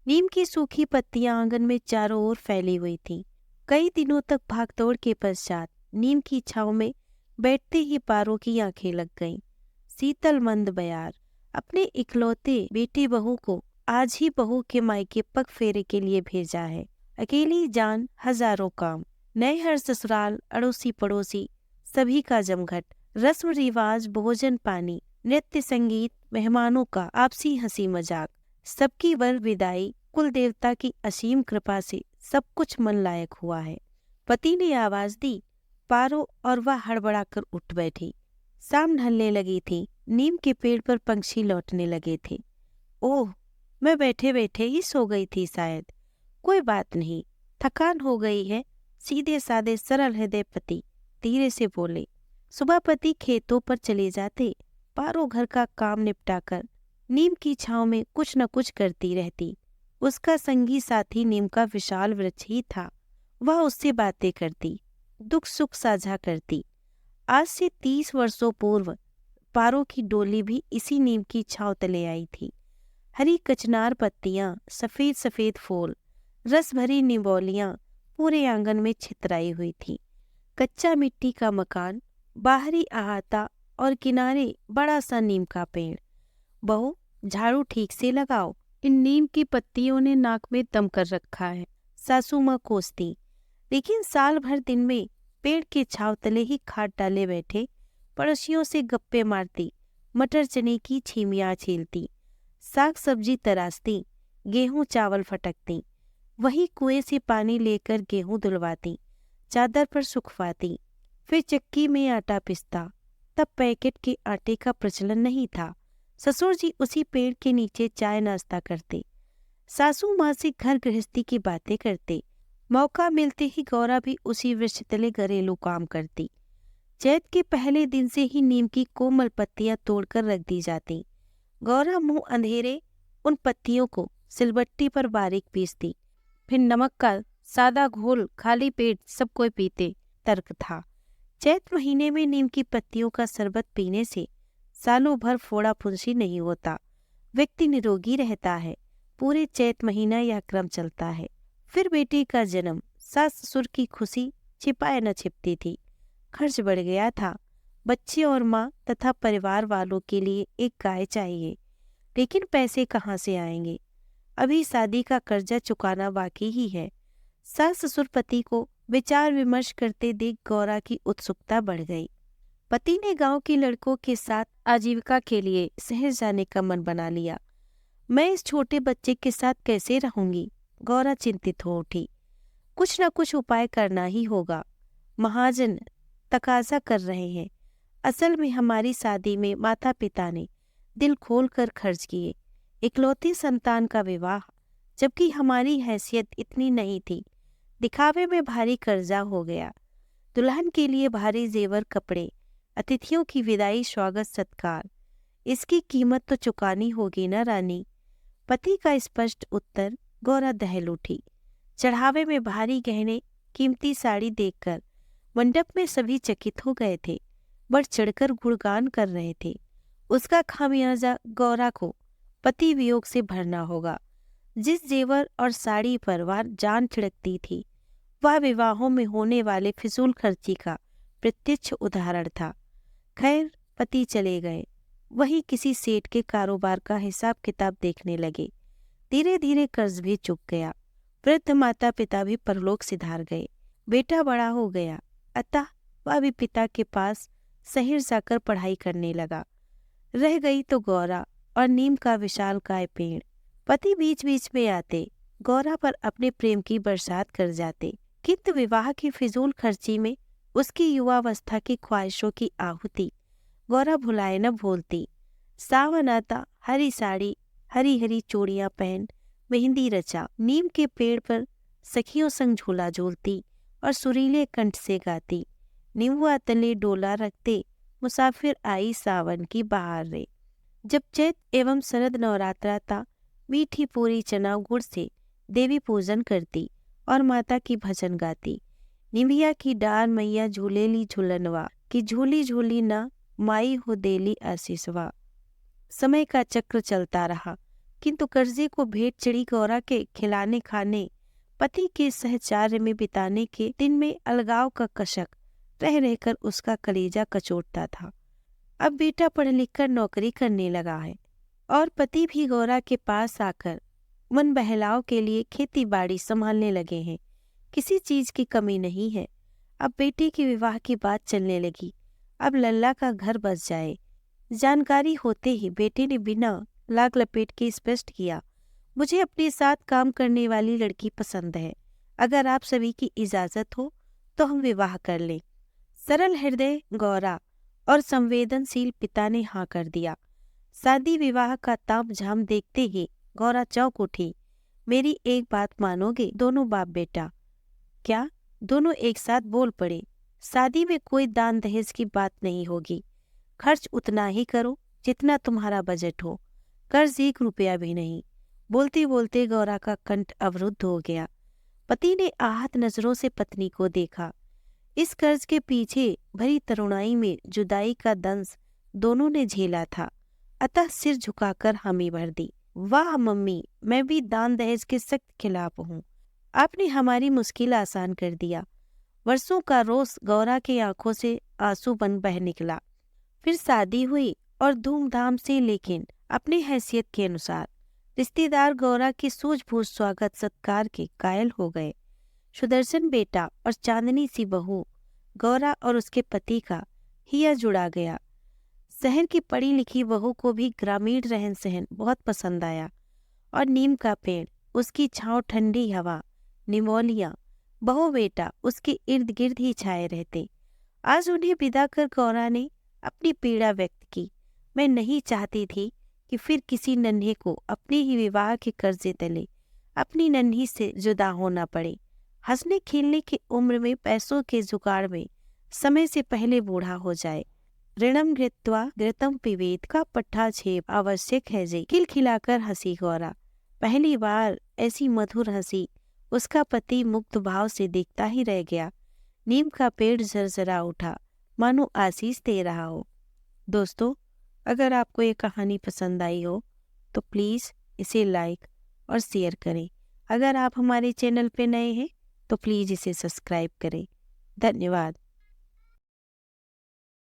नीम की सूखी पत्तियां आंगन में चारों ओर फैली हुई थीं। कई दिनों तक भागदौड़ के पश्चात नीम की छांव में बैठते ही पारो की आंखें लग गईं। शीतल मंद बयार अपने इकलौते बेटी बहू को आज ही बहू के मायके पग फेरे के लिए भेजा है। अकेली जान हजारों काम, नए हर ससुराल, अड़ोसी पड़ोसी सभी का जमघट, रस्म रिवाज, भोजन पानी, नृत्य संगीत, मेहमानों का आपसी हंसी मजाक, सबकी वर विदाई, कुल देवता की असीम कृपा से सब कुछ मन लायक हुआ है। पति ने आवाज दी, पारो, और वह हड़बड़ाकर उठ बैठी। शाम ढलने लगी थी। नीम के पेड़ पर पंछी लौटने लगे थे। ओह, मैं बैठे बैठे ही सो गई थी शायद। कोई बात नहीं, थकान हो गई है। सीधे साधे सरल हृदय पति धीरे से बोले। सुबह पति खेतों पर चले जाते, पारो घर का काम निपटाकर नीम की छांव में कुछ न कुछ करती रहती। उसका संगी साथी नीम का विशाल वृक्ष ही था। वह उससे बातें करती, दुख सुख साझा करती। आज से 30 वर्षों पूर्व पारो की डोली भी इसी नीम की छांव तले आई थी। हरी कचनार पत्तियां, सफेद सफेद फूल, रस भरी निबोलियां पूरे आंगन में छितराई हुई थी। कच्चा मिट्टी का मकान, बाहरी अहाता और किनारे बड़ा सा नीम का पेड़। बहू, झाड़ू ठीक से लगाओ, इन नीम की पत्तियों ने नाक में दम कर रखा है, सासू माँ कोसती। लेकिन साल भर दिन में पेड़ के छांव तले ही खाट डाले बैठे पड़ोसियों से गप्पे मारती, मटर चने की छीमियाँ छीलती, साग सब्जी तराशती, गेहूं चावल फटकती, वही कुएं से पानी लेकर गेहूं धुलवाती, चादर पर सुखवाती, फिर चक्की में आटा पिसता। तब पैकेट के आटे का प्रचलन नहीं था। ससुर जी उसी पेड़ के नीचे चाय नाश्ता करते, सासू माँ से घर गृहस्थी की बातें करते। मौका मिलते ही गौरा भी उसी वृक्ष तले घरेलू काम करती। चैत के पहले दिन से ही नीम की कोमल पत्तियां तोड़कर रख दी जाती। गौरा मुंह अंधेरे उन पत्तियों को सिलबट्टी पर बारीक पीसती, फिर नमक का सादा घोल खाली पेट सब कोई पीते। तर्क था, चैत महीने में नीम की पत्तियों का शरबत पीने से सालों भर फोड़ा फुंसी नहीं होता, व्यक्ति निरोगी रहता है। पूरे चैत महीना यह क्रम चलता है। फिर बेटी का जन्म, सास ससुर की खुशी छिपाए न छिपती थी। खर्च बढ़ गया था। बच्चे और माँ तथा परिवार वालों के लिए एक गाय चाहिए, लेकिन पैसे कहाँ से आएंगे? अभी शादी का कर्जा चुकाना बाकी ही है। सास ससुर पति को विचार विमर्श करते देख गौरा की उत्सुकता बढ़ गई। पति ने गांव के लड़कों के साथ आजीविका के लिए शहर जाने का मन बना लिया। मैं इस छोटे बच्चे के साथ कैसे रहूंगी? गौरा चिंतित हो उठी। कुछ न कुछ उपाय करना ही होगा। महाजन तकाजा कर रहे हैं। असल में हमारी शादी में माता पिता ने दिल खोल कर खर्च किए। इकलौती संतान का विवाह, जबकि हमारी हैसियत इतनी नहीं थी। दिखावे में भारी कर्जा हो गया। दुल्हन के लिए भारी जेवर कपड़े, अतिथियों की विदाई, स्वागत सत्कार, इसकी कीमत तो चुकानी होगी ना रानी। पति का स्पष्ट उत्तर। गौरा दहल उठी। चढ़ावे में भारी गहने, कीमती साड़ी देखकर मंडप में सभी चकित हो गए थे, बढ़ चढ़कर गुणगान कर रहे थे। उसका खामियाजा गौरा को पति वियोग से भरना होगा। जिस जेवर और साड़ी पर वह जान छिड़कती थी, वह विवाहों में होने वाले फिजूल खर्ची का प्रत्यक्ष उदाहरण था। खैर, पति चले गए। वही किसी सेठ के कारोबार का हिसाब किताब देखने लगे। धीरे धीरे कर्ज भी चुक गया। वृद्ध माता पिता भी परलोक सिधार गए। बेटा बड़ा हो गया, अतः वह भी पिता के पास शहर जाकर पढ़ाई करने लगा। रह गई तो गौरा और नीम का विशालकाय पेड़। पति बीच बीच में आते, गौरा पर अपने प्रेम की बरसात कर जाते, किंतु विवाह की फिजूल खर्ची में उसकी युवावस्था की ख्वाहिशों की आहुति गौरा भुलाए न भूलती। सावन आता, हरी साड़ी, हरी हरी चूड़ियां पहन, मेहंदी रचा, नीम के पेड़ पर सखियों संग झूला झूलती और सुरीले कंठ से गाती। नींबुआ तले डोला रखते, मुसाफिर आई सावन की बहार रे। जब चैत एवं शरद नवरात्रा था, मीठी पूरी चना गुड़ से देवी पूजन करती और माता की भजन गाती। निमिया की डार मैया झूलेली झूलनवा, कि झूली झूली ना माई हो देली आशीषवा। समय का चक्र चलता रहा। किंतु कर्जे को भेंट चढ़ी गौरा के खिलाने खाने, पति के सहचार्य में बिताने के दिन में अलगाव का कशक रह रहकर उसका कलेजा कचोटता था। अब बेटा पढ़ लिख कर नौकरी करने लगा है और पति भी गौरा के पास आकर मन बहलाव के लिए खेती बाड़ी संभालने लगे हैं। किसी चीज की कमी नहीं है। अब बेटे के विवाह की बात चलने लगी। अब लल्ला का घर बस जाए। जानकारी होते ही बेटे ने बिना लाग लपेट के स्पष्ट किया, मुझे अपने साथ काम करने वाली लड़की पसंद है। अगर आप सभी की इजाजत हो तो हम विवाह कर लें। सरल हृदय गौरा और संवेदनशील पिता ने हाँ कर दिया। शादी विवाह का तामझाम देखते ही गौरा चौंक उठी। मेरी एक बात मानोगे दोनों बाप बेटा? क्या? दोनों एक साथ बोल पड़े। शादी में कोई दान दहेज की बात नहीं होगी। खर्च उतना ही करो जितना तुम्हारा बजट हो। कर्ज 1 रुपया भी नहीं। बोलते बोलते गौरा का कंठ अवरुद्ध हो गया। पति ने आहत नजरों से पत्नी को देखा। इस कर्ज के पीछे भरी तरुणाई में जुदाई का दंश दोनों ने झेला था, अतः सिर झुकाकर हामी भर दी। वाह मम्मी, मैं भी दान दहेज के सख्त खिलाफ हूँ। आपने हमारी मुश्किल आसान कर दिया। वर्षों का रोष गौरा की आंखों से आंसू बन बह निकला। फिर शादी हुई और धूमधाम से, लेकिन अपनी हैसियत के अनुसार। रिश्तेदार गौरा के सूझबूझ स्वागत सत्कार के कायल हो गए। सुदर्शन बेटा और चांदनी सी बहू गौरा और उसके पति का हिया जुड़ा गया। शहर की पढ़ी लिखी बहू को भी ग्रामीण रहन सहन बहुत पसंद आया और नीम का पेड़, उसकी छांव, ठंडी हवा, निमोलिया, बहू बेटा उसके इर्द गिर्द ही छाए रहते। आज उन्हें विदा कर गौरा ने अपनी पीड़ा व्यक्त की। मैं नहीं चाहती थी कि फिर किसी नन्हे को अपने ही विवाह के कर्जे तले अपनी नन्ही से जुदा होना पड़े। हंसने खेलने की उम्र में पैसों के जुगाड़ में समय से पहले बूढ़ा हो जाए। ऋणम घृत्वा घृतम पिबेत का पट्टाक्षेप आवश्यक है जी। खिलखिलाकर हंसी गौरा। पहली बार ऐसी मधुर हंसी उसका पति मुक्त भाव से देखता ही रह गया। नीम का पेड़ झरझरा उठा, मानो आशीष दे रहा हो। दोस्तों, अगर आपको ये कहानी पसंद आई हो तो प्लीज़ इसे लाइक और शेयर करें। अगर आप हमारे चैनल पे नए हैं तो प्लीज़ इसे सब्सक्राइब करें। धन्यवाद।